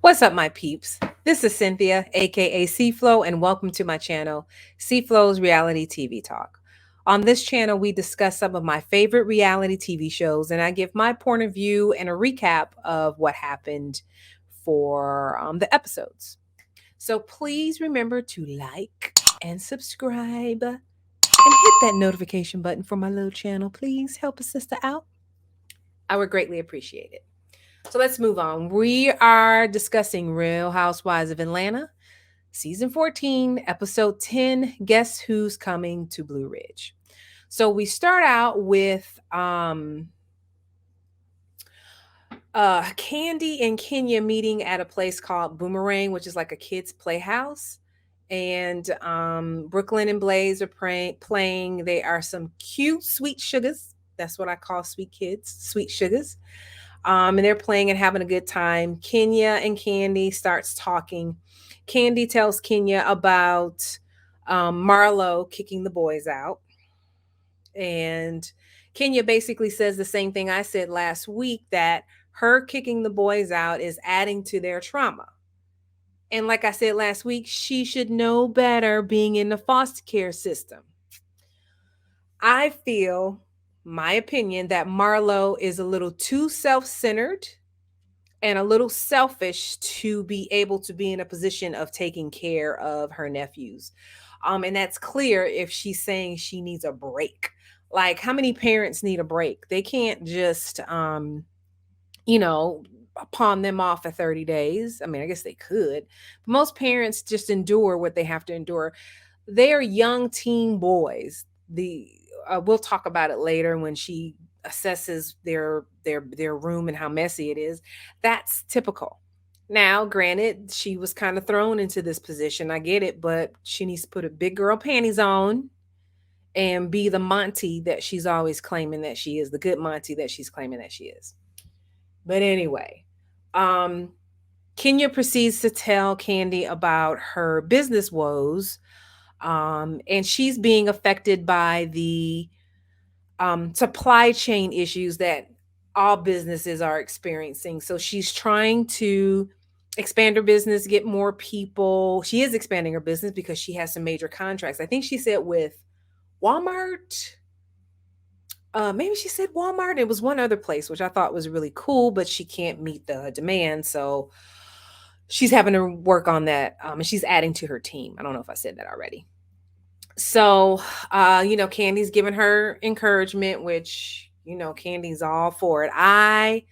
What's up, my peeps? This is Cynthia, aka C-Flow, and welcome to my channel, C-Flow's Reality TV Talk. On this channel, we discuss some of my favorite reality TV shows, and I give my point of view and a recap of what happened for the episodes. So please remember to like and subscribe and hit that notification button for my little channel. Please help a sister out. I would greatly appreciate it. So let's move on. We are discussing Real Housewives of Atlanta, season 14, episode 10. Guess who's coming to Blue Ridge? So we start out with Candy and Kenya meeting at a place called Boomerang, which is like a kids' playhouse. And Brooklyn and Blaze are playing. They are some cute, sweet sugars. That's what I call sweet kids, sweet sugars. And they're playing and having a good time. Kenya and Candy starts talking. Candy tells Kenya about Marlo kicking the boys out. And Kenya basically says the same thing I said last week, that her kicking the boys out is adding to their trauma. And like I said last week, she should know better being in the foster care system. I feel, my opinion, that Marlo is a little too self centered and a little selfish to be able to be in a position of taking care of her nephews. And that's clear if she's saying she needs a break. Like, how many parents need a break? They can't just, you know, pawn them off for 30 days. I mean, I guess they could. But most parents just endure what they have to endure. They're young teen boys. We'll talk about it later when she assesses their room and how messy it is. That's typical. Now, granted, she was kind of thrown into this position. I get it, but she needs to put a big girl panties on and be the Monty that she's always claiming that she is, the good Monty that she's claiming that she is. But anyway, um, Kenya proceeds to tell Candy about her business woes, and she's being affected by the supply chain issues that all businesses are experiencing. So she's trying to expand her business, get more people. She is expanding her business because she has some major contracts. I think she said with Walmart. Maybe she said Walmart. It was one other place, which I thought was really cool, but she can't meet the demand. So she's having to work on that. And she's adding to her team. I don't know if I said that already. So, Candy's giving her encouragement, which, Candy's all for it. I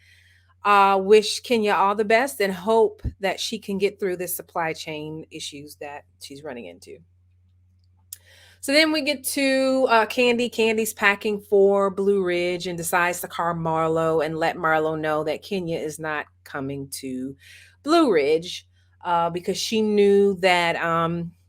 wish Kenya all the best and hope that she can get through this supply chain issues that she's running into. So then we get to Candy. Candy's packing for Blue Ridge and decides to call Marlo and let Marlo know that Kenya is not coming to Blue Ridge because she knew that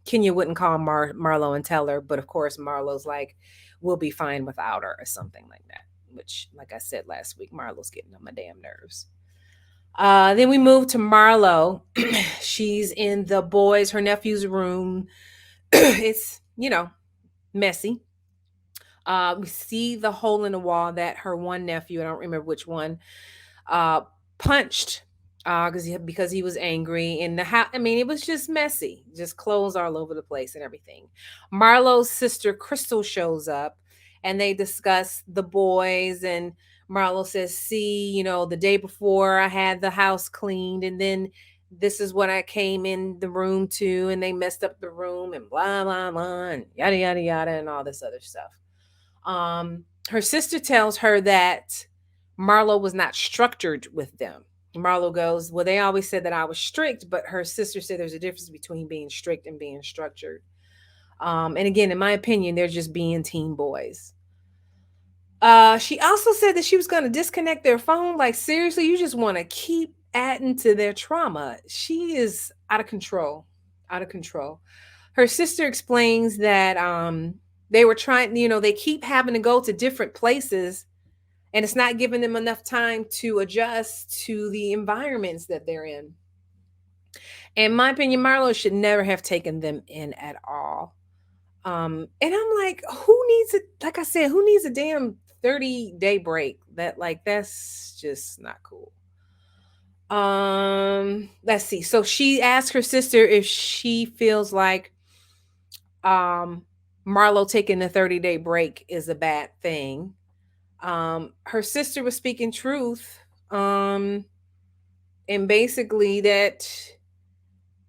Kenya wouldn't call Marlo and tell her. But of course, Marlo's like, we'll be fine without her or something like that. Which, like I said last week, Marlo's getting on my damn nerves. Then we move to Marlo. She's in her nephew's room. It's, messy. We see the hole in the wall that her one nephew, I don't remember which one, punched because he was angry in the house. I mean, it was just messy, just clothes all over the place and everything. Marlo's sister Crystal shows up, and they discuss the boys. And Marlo says, "See, the day before I had the house cleaned, and then." This is what I came in the room to, and they messed up the room and blah blah blah and yada yada yada and all this other stuff. Her sister tells her that Marlo was not structured with them. Marlo goes, well, they always said that I was strict, but her sister said there's a difference between being strict and being structured. And again, in my opinion, they're just being teen boys. She also said that she was going to disconnect their phone. Like, seriously, you just want to keep adding to their trauma. She is out of control. Out of control. Her sister explains that they were trying, they keep having to go to different places, and it's not giving them enough time to adjust to the environments that they're in. In my opinion, Marlo should never have taken them in at all. And I'm like, who needs it? Like I said, who needs a damn 30-day break? That's just not cool. Let's see. So she asked her sister if she feels like um Marlo taking the 30-day break is a bad thing. Her sister was speaking truth. Um, and basically that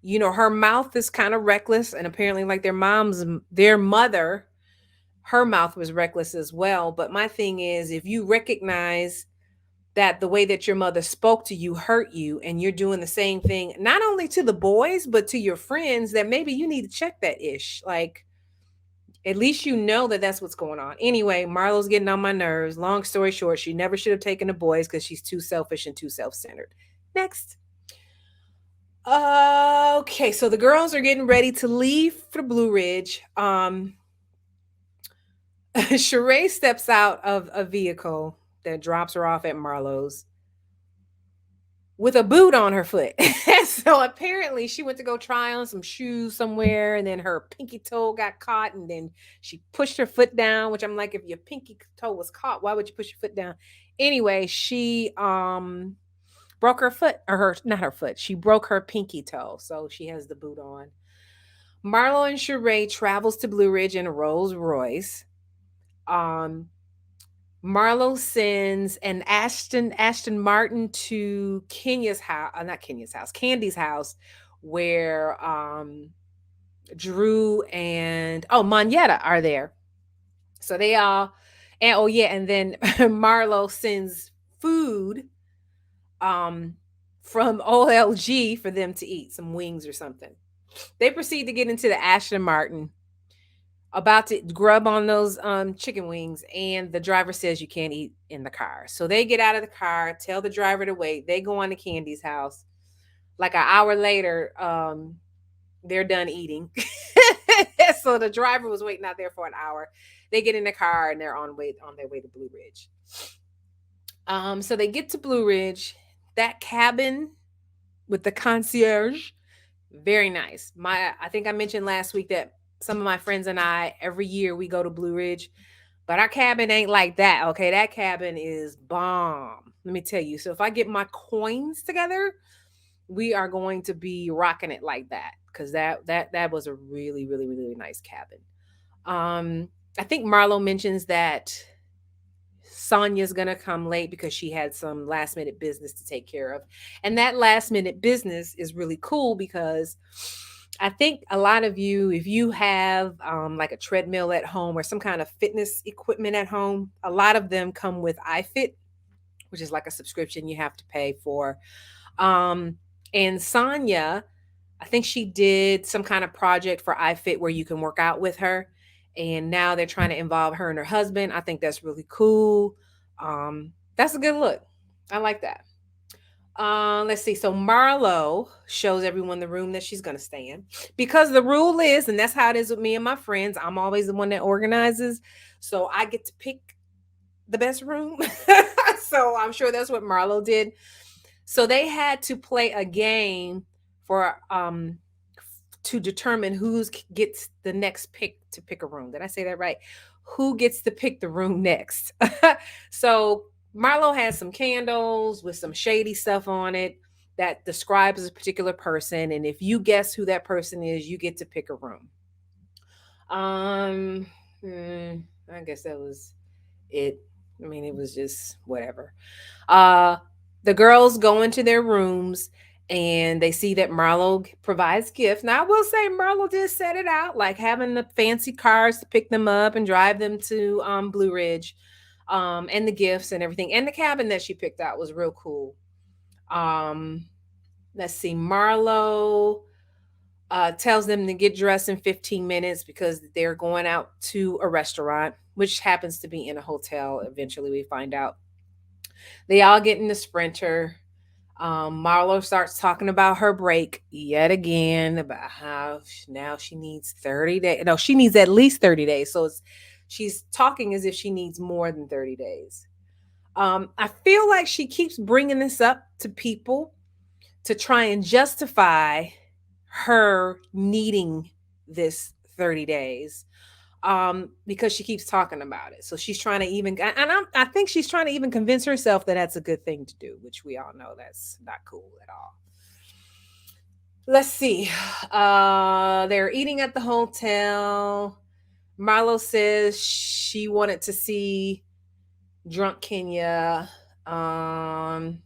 her mouth is kind of reckless, and apparently like their mother, her mouth was reckless as well. But my thing is, if you recognize that the way that your mother spoke to you hurt you, and you're doing the same thing not only to the boys but to your friends, that maybe you need to check that ish. Like, at least you know that that's what's going on. Anyway, Marlo's getting on my nerves. Long story short, she never should have taken the boys because she's too selfish and too self-centered. Next. Okay, so the girls are getting ready to leave for Blue Ridge. Sheree steps out of a vehicle that drops her off at Marlo's with a boot on her foot. So apparently she went to go try on some shoes somewhere, and then her pinky toe got caught, and then she pushed her foot down, which I'm like, if your pinky toe was caught, why would you push your foot down? Anyway, she broke her foot, or her not her foot. She broke her pinky toe, so she has the boot on. Marlo and Sheree travels to Blue Ridge in a Rolls Royce. Um, Marlo sends an Ashton Martin to Kenya's house, not Kenya's house, Candy's house, where Drew and Moneta are there. So they all, and oh yeah, and then Marlo sends food from OLG for them to eat, some wings or something. They proceed to get into the Ashton Martin, about to grub on those chicken wings, and the driver says you can't eat in the car. So they get out of the car, tell the driver to wait. They go on to Candy's house. Like an hour later, they're done eating. So the driver was waiting out there for an hour. They get in the car and they're on their way to Blue Ridge. So they get to Blue Ridge. That cabin with the concierge, very nice. I think I mentioned last week that some of my friends and I, every year we go to Blue Ridge, but our cabin ain't like that. Okay, that cabin is bomb. Let me tell you. So if I get my coins together, we are going to be rocking it like that, because that was a really really really nice cabin. I think Marlo mentions that Sonya's gonna come late because she had some last minute business to take care of. And that last minute business is really cool because I think a lot of you, if you have like a treadmill at home or some kind of fitness equipment at home, a lot of them come with iFit, which is like a subscription you have to pay for. And Sonya, I think she did some kind of project for iFit where you can work out with her. And now they're trying to involve her and her husband. I think that's really cool. That's a good look. I like that. Let's see. So Marlo shows everyone the room that she's going to stay in, because the rule is, and that's how it is with me and my friends, I'm always the one that organizes. So I get to pick the best room. So I'm sure that's what Marlo did. So they had to play a game for to determine who gets the next pick to pick a room. Did I say that right? Who gets to pick the room next? So Marlo has some candles with some shady stuff on it that describes a particular person, and if you guess who that person is, you get to pick a room. I guess that was it. I mean, it was just whatever. Uh, the girls go into their rooms and they see that Marlo provides gifts. Now, I will say Marlo did set it out, like having the fancy cars to pick them up and drive them to Blue Ridge, and the gifts and everything. And the cabin that she picked out was real cool. Let's see, Marlo tells them to get dressed in 15 minutes because they're going out to a restaurant, which happens to be in a hotel. Eventually, we find out. They all get in the Sprinter. Marlo starts talking about her break yet again, about how now she needs 30 days. No, she needs at least 30 days. So she's talking as if she needs more than 30 days. I feel like she keeps bringing this up to people to try and justify her needing this 30 days. because she keeps talking about it. So she's trying to even, and I think she's trying to even convince herself that that's a good thing to do, which we all know that's not cool at all. Let's see. They're eating at the hotel. Marlo says she wanted to see drunk Kenya. Um,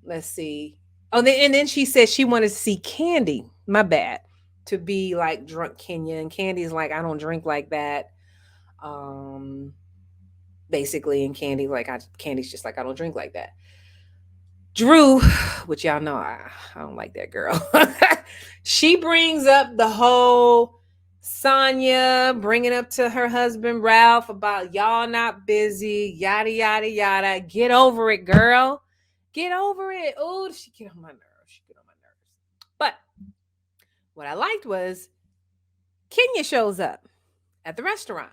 let's see. Oh, and then she said she wanted to see Candy. My bad. To be like drunk Kenya, and Candy's like, I don't drink like that. Um, basically, and Candy's just like, I don't drink like that. Drew, which y'all know I don't like that girl. She brings up the whole Sonya bringing up to her husband Ralph about y'all not busy, yada yada yada. Get over it, girl. Get over it. Oh, she get on my nerves. She get on my nerves. But what I liked was Kenya shows up at the restaurant.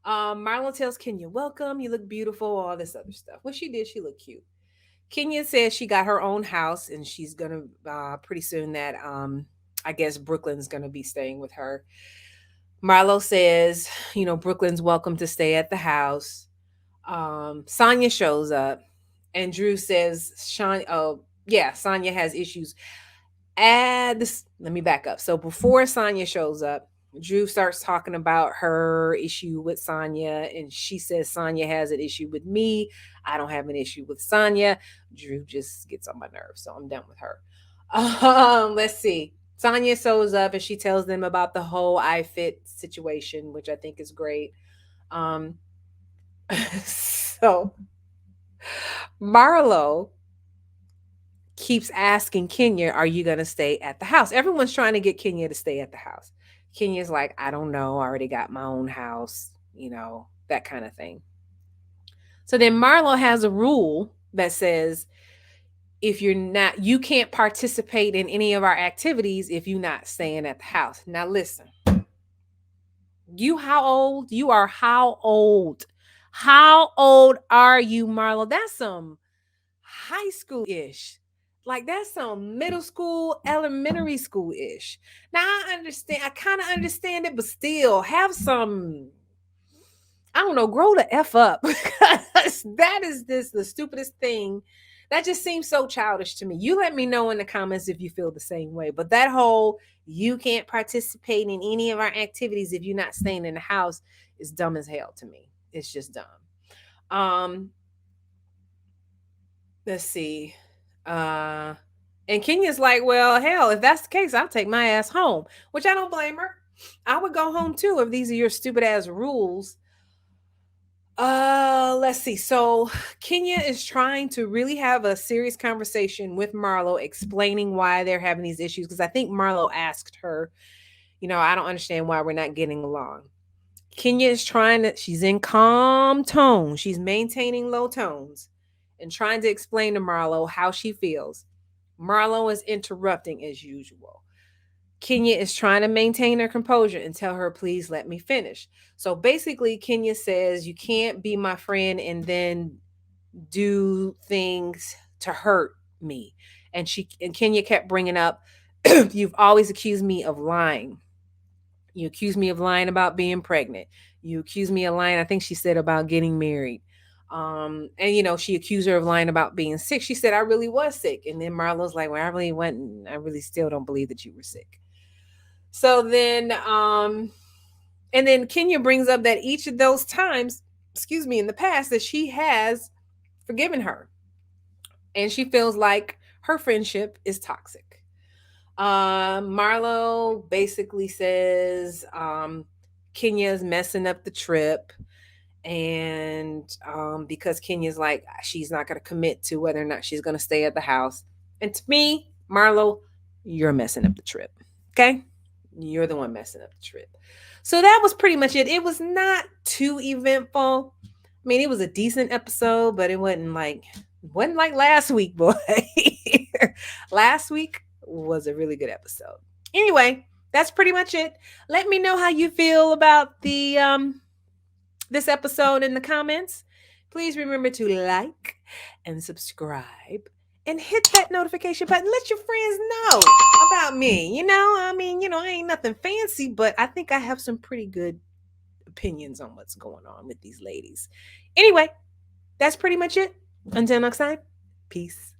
Marlon tells Kenya, welcome, you look beautiful, all this other stuff. What she did, she looked cute. Kenya says she got her own house and she's gonna pretty soon that I guess Brooklyn's gonna be staying with her. Marlo says, Brooklyn's welcome to stay at the house. Sonya shows up and Drew says Sonya has issues. Let me back up. So before Sonya shows up, Drew starts talking about her issue with Sonya, and she says Sonya has an issue with me. I don't have an issue with Sonya. Drew just gets on my nerves, so I'm done with her. Let's see. Sonya shows up and she tells them about the whole I fit situation, which I think is great. So Marlo keeps asking Kenya, are you going to stay at the house? Everyone's trying to get Kenya to stay at the house. Kenya's like, I don't know. I already got my own house, that kind of thing. So then Marlo has a rule that says, if you can't participate in any of our activities if you're not staying at the house. Now listen, how old? You are how old? How old are you, Marlo? That's some high school-ish. Like that's some middle school, elementary school-ish. Now I kind of understand it, but still have some, I don't know, grow the F up. Because that is the stupidest thing. That just seems so childish to me. You let me know in the comments if you feel the same way. But that whole, you can't participate in any of our activities if you're not staying in the house is dumb as hell to me. It's just dumb. Let's see. And Kenya's like, well, hell, if that's the case, I'll take my ass home, which I don't blame her. I would go home too if these are your stupid ass rules. Let's see. So Kenya is trying to really have a serious conversation with Marlo, explaining why they're having these issues. Because I think Marlo asked her, I don't understand why we're not getting along. Kenya is she's in calm tone. She's maintaining low tones and trying to explain to Marlo how she feels. Marlo is interrupting as usual. Kenya is trying to maintain her composure and tell her, please let me finish. So basically, Kenya says, you can't be my friend and then do things to hurt me. And Kenya kept bringing up, you've always accused me of lying. You accuse me of lying about being pregnant. You accuse me of lying, I think she said, about getting married. And she accused her of lying about being sick. She said, I really was sick. And then Marlo's like, well, I really still don't believe that you were sick. So then, and then Kenya brings up that each of those times, in the past, that she has forgiven her. And she feels like her friendship is toxic. Marlo basically says Kenya's messing up the trip. And because Kenya's like, she's not going to commit to whether or not she's going to stay at the house. And to me, Marlo, you're messing up the trip. Okay? You're the one messing up the trip. So that was pretty much it. It was not too eventful. I mean, it was a decent episode, but it wasn't like last week, boy. Last week was a really good episode. Anyway, that's pretty much it. Let me know how you feel about the this episode in the comments. Please remember to like and subscribe and hit that notification button. Let your friends know about me. I mean, I ain't nothing fancy, but I think I have some pretty good opinions on what's going on with these ladies. Anyway, that's pretty much it. Until next time, peace.